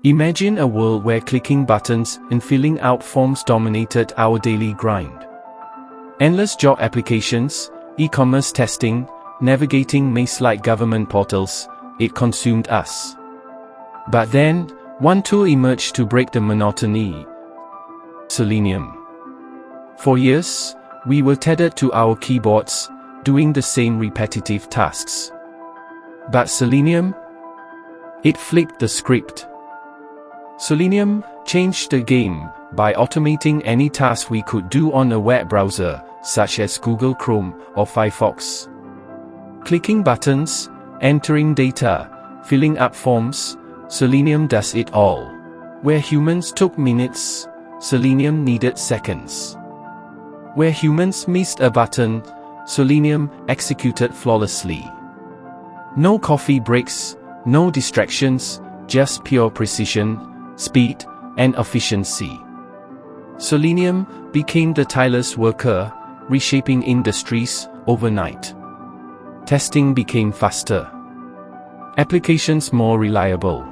Imagine a world where clicking buttons and filling out forms dominated our daily grind. Endless job applications, e-commerce testing, navigating maze-like government portals, it consumed us. But then, one tool emerged to break the monotony: Selenium. For years, we were tethered to our keyboards, doing the same repetitive tasks. But Selenium? It flipped the script. Selenium changed the game by automating any task we could do on a web browser, such as Google Chrome or Firefox. Clicking buttons, entering data, filling up forms, Selenium does it all. Where humans took minutes, Selenium needed seconds. Where humans missed a button, Selenium executed flawlessly. No coffee breaks, no distractions, just pure precision, speed, and efficiency. Selenium became the tireless worker, reshaping industries overnight. Testing became faster. Applications more reliable.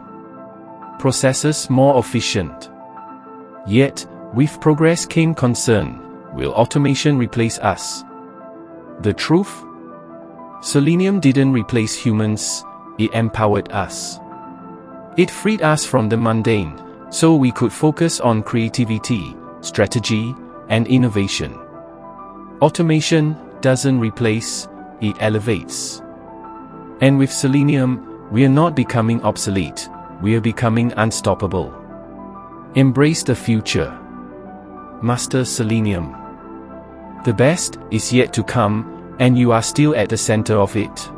Processes more efficient. Yet, with progress came concern: will automation replace us? The truth? Selenium didn't replace humans, it empowered us. It freed us from the mundane, so we could focus on creativity, strategy, and innovation. Automation doesn't replace, it elevates. And with Selenium, we are not becoming obsolete, we are becoming unstoppable. Embrace the future. Master Selenium. The best is yet to come, and you are still at the center of it.